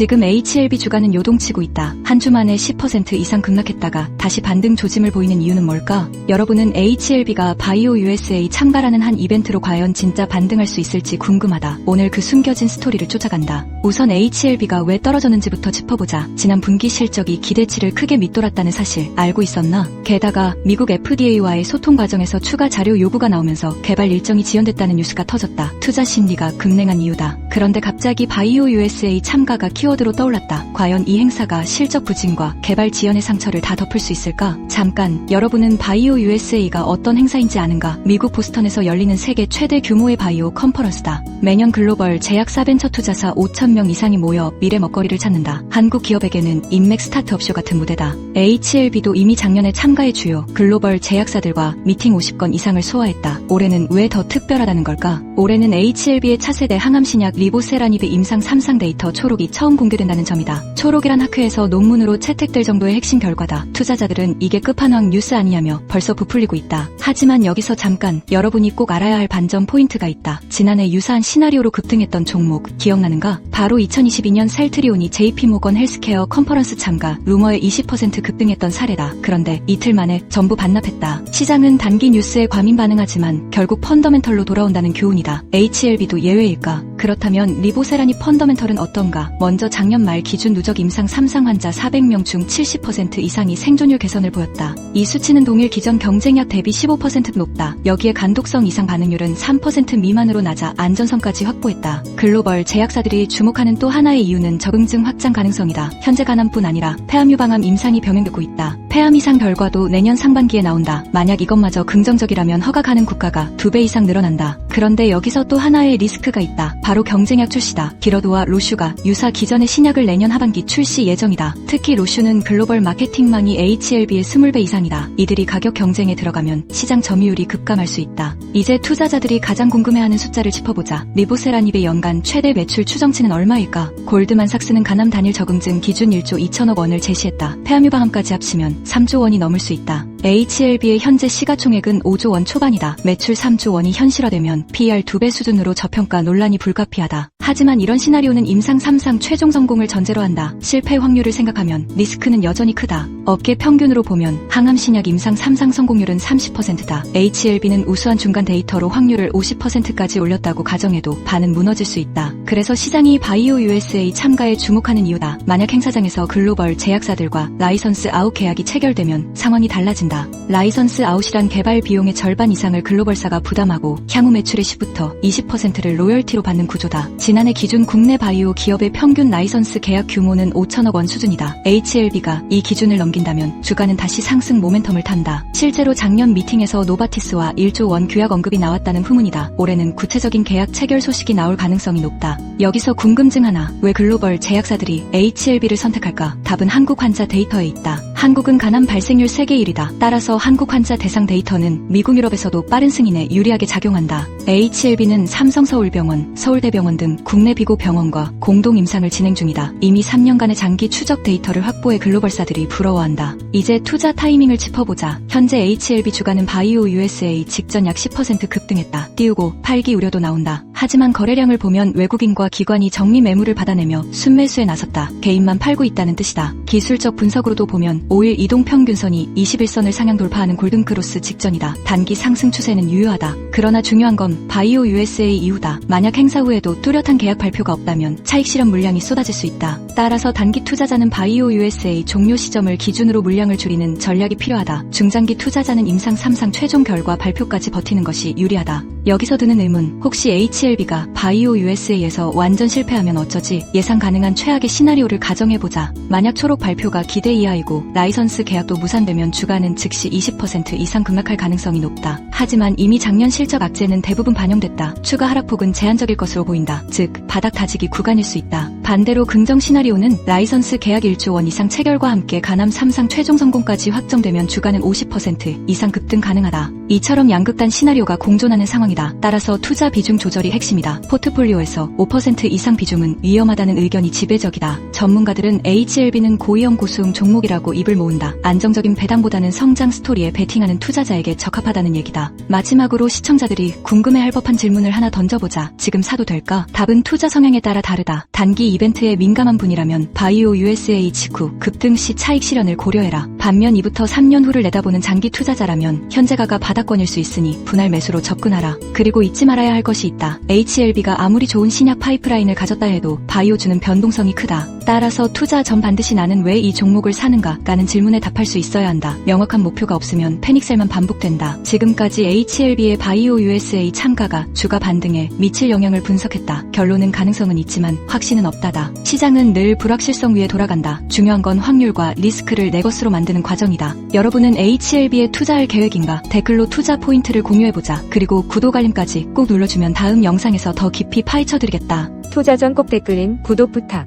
지금 HLB 주가는 요동치고 있다. 한 주 만에 10% 이상 급락했다가 다시 반등 조짐을 보이는 이유는 뭘까? 여러분은 HLB가 바이오 USA 참가라는 한 이벤트로 과연 진짜 반등할 수 있을지 궁금하다. 오늘 그 숨겨진 스토리를 쫓아간다. 우선 HLB가 왜 떨어졌는지부터 짚어보자. 지난 분기 실적이 기대치를 크게 밑돌았다는 사실 알고 있었나? 게다가 미국 FDA와의 소통 과정에서 추가 자료 요구가 나오면서 개발 일정이 지연됐다는 뉴스가 터졌다. 투자 심리가 급냉한 이유다. 그런데 갑자기 바이오 USA 참가가 키워드로 떠올랐다. 과연 이 행사가 실적 부진과 개발 지연의 상처를 다 덮을 수 있을까? 잠깐, 여러분은 바이오 USA가 어떤 행사인지 아는가? 미국 보스턴에서 열리는 세계 최대 규모의 바이오 컨퍼런스다. 매년 글로벌 제약사 벤처 투자사 5,000명 이상이 모여 미래 먹거리를 찾는다. 한국 기업에게는 인맥 스타트업쇼 같은 무대다. HLB도 이미 작년에 참가해 주요 글로벌 제약사들과 미팅 50건 이상을 소화했다. 올해는 왜 더 특별하다는 걸까? 올해는 HLB의 차세대 항암신약 리보세라닙의 임상 3상 데이터 초록이 처음 공개된다는 점이다. 초록이란 학회에서 논문으로 채택될 정도의 핵심 결과다. 투자자들은 이게 끝판왕 뉴스 아니냐며 벌써 부풀리고 있다. 하지만 여기서 잠깐 여러분이 꼭 알아야 할 반전 포인트가 있다. 지난해 유사한 시나리오로 급등했던 종목 기억나는가? 바로 2022년 셀트리온이 JP모건 헬스케어 컨퍼런스 참가 루머에 20% 급등했던 사례다. 그런데 이틀 만에 전부 반납했다. 시장은 단기 뉴스에 과민 반응하지만 결국 펀더멘털로 돌아온다는 교훈이다. HLB도 예외일까? 그렇다면 리보세라닙 펀더멘털은 어떤가? 먼저 작년 말 기준 누적 임상 3상 환자 400명 중 70% 이상이 생존율 개선을 보였다. 이 수치는 동일 기존 경쟁약 대비 15% 높다. 여기에 간독성 이상 반응률은 3% 미만으로 낮아 안전성까지 확보했다. 글로벌 제약사들이 주목하는 또 하나의 이유는 적응증 확장 가능성이다. 현재 간암뿐 아니라 폐암 유방암 임상이 병행되고 있다. 폐암 이상 결과도 내년 상반기에 나온다. 만약 이것마저 긍정적이라면 허가가는 국가가 2배 이상 늘어난다. 그런데 여기서 또 하나의 리스크가 있다. 바로 경쟁약 출시다. 기러드와 로슈가 유사 기존의 신약을 내년 하반기 출시 예정이다. 특히 로슈는 글로벌 마케팅망이 HLB의 20배 이상이다. 이들이 가격 경쟁에 들어가면 시장 점유율이 급감할 수 있다. 이제 투자자들이 가장 궁금해하는 숫자를 짚어보자. 리보세라닙의 연간 최대 매출 추정치는 얼마일까? 골드만삭스는 간암 단일 적응증 기준 1조 2천억 원을 제시했다. 폐암 유방암까지 합치면 3조 원이 넘을 수 있다. HLB의 현재 시가총액은 5조 원 초반이다. 매출 3조 원이 현실화되면 PER 2배 수준으로 저평가 논란이 불가피하다. 하지만 이런 시나리오는 임상 3상 최종 성공을 전제로 한다. 실패 확률을 생각하면 리스크는 여전히 크다. 업계 평균으로 보면 항암신약 임상 3상 성공률은 30%다. HLB는 우수한 중간 데이터로 확률을 50%까지 올렸다고 가정해도 반은 무너질 수 있다. 그래서 시장이 바이오 USA 참가에 주목하는 이유다. 만약 행사장에서 글로벌 제약사들과 라이선스 아웃 계약이 체결되면 상황이 달라진다. 라이선스 아웃이란 개발 비용의 절반 이상을 글로벌사가 부담하고 향후 매출의 10부터 20%를 로열티로 받는 구조다. 지난해 기준 국내 바이오 기업의 평균 라이선스 계약 규모는 5천억 원 수준이다. HLB가 이 기준을 넘긴다면 주가는 다시 상승 모멘텀을 탄다. 실제로 작년 미팅에서 노바티스와 1조 원 규약 언급이 나왔다는 후문이다. 올해는 구체적인 계약 체결 소식이 나올 가능성이 높다. 여기서 궁금증 하나. 왜 글로벌 제약사들이 HLB를 선택할까? 답은 한국 환자 데이터에 있다. 한국은 간암 발생률 세계 1위다. 따라서 한국 환자 대상 데이터는 미국 유럽에서도 빠른 승인에 유리하게 작용한다. HLB는 삼성서울병원, 서울대병원 등 국내 비고 병원과 공동 임상을 진행 중이다. 이미 3년간의 장기 추적 데이터를 확보해 글로벌사들이 부러워한다. 이제 투자 타이밍을 짚어보자. 현재 HLB 주가는 바이오 USA 직전 약 10% 급등했다. 띄우고 팔기 우려도 나온다. 하지만 거래량을 보면 외국인과 기관이 정리 매물을 받아내며 순매수에 나섰다. 개인만 팔고 있다는 뜻이다. 기술적 분석으로도 보면 5일 이동평균선이 21선을 상향 돌파하는 골든크로스 직전이다. 단기 상승 추세는 유효하다. 그러나 중요한 건 바이오 USA 이후다. 만약 행사 후에도 뚜렷한 계약 발표가 없다면 차익 실현 물량이 쏟아질 수 있다. 따라서 단기 투자자는 바이오 USA 종료 시점을 기준으로 물량을 줄이는 전략이 필요하다. 중장기 투자자는 임상 3상 최종 결과 발표까지 버티는 것이 유리하다. 여기서 드는 의문, 혹시 HLB가 바이오 USA에서 완전 실패하면 어쩌지? 예상 가능한 최악의 시나리오를 가정해보자. 만약 초록 발표가 기대 이하이고 라이선스 계약도 무산되면 주가는 즉시 20% 이상 급락할 가능성이 높다. 하지만 이미 작년 실적 악재는 대부분 반영됐다. 추가 하락폭은 제한적일 것으로 보인다. 즉, 바닥 다지기 구간일 수 있다. 반대로 긍정 시나리오는 라이선스 계약 1조 원 이상 체결과 함께 간암 3상 최종 성공까지 확정되면 주가는 50% 이상 급등 가능하다. 이처럼 양극단 시나리오가 공존하는 상황이다. 따라서 투자 비중 조절이 핵심이다. 포트폴리오에서 5% 이상 비중은 위험하다는 의견이 지배적이다. 전문가들은 HLB는 고위험 고수음 종목이라고 입을 모은다. 안정적인 배당보다는 성장 스토리에 베팅하는 투자자에게 적합하다는 얘기다. 마지막으로 시청자들이 궁금해할 법한 질문을 하나 던져보자. 지금 사도 될까? 답은 투자 성향에 따라 다르다. 단기 이벤트에 민감한 분이라면 바이오 USA 직후 급등 시 차익 실현을 고려해라. 반면 2부터 3년 후를 내다보는 장기 투자자라면 현재가가 바닥권일 수 있으니 분할 매수로 접근하라. 그리고 잊지 말아야 할 것이 있다. HLB가 아무리 좋은 신약 파이프라인을 가졌다 해도 바이오주는 변동성이 크다. 따라서 투자 전 반드시 나는 왜 이 종목을 사는가? 라는 질문에 답할 수 있어야 한다. 명확한 목표가 없으면 패닉셀만 반복된다. 지금까지 HLB의 바이오 USA 참가가 주가 반등에 미칠 영향을 분석했다. 결론은 가능성은 있지만 확신은 없다다. 시장은 늘 불확실성 위에 돌아간다. 중요한 건 확률과 리스크를 내 것으로 만드는 과정이다. 여러분은 HLB에 투자할 계획인가? 댓글로 투자 포인트를 공유해보자. 그리고 구독 알림까지 꼭 눌러주면 다음 영상에서 더 깊이 파헤쳐드리겠다. 투자 전 꼭 댓글인 구독 부탁.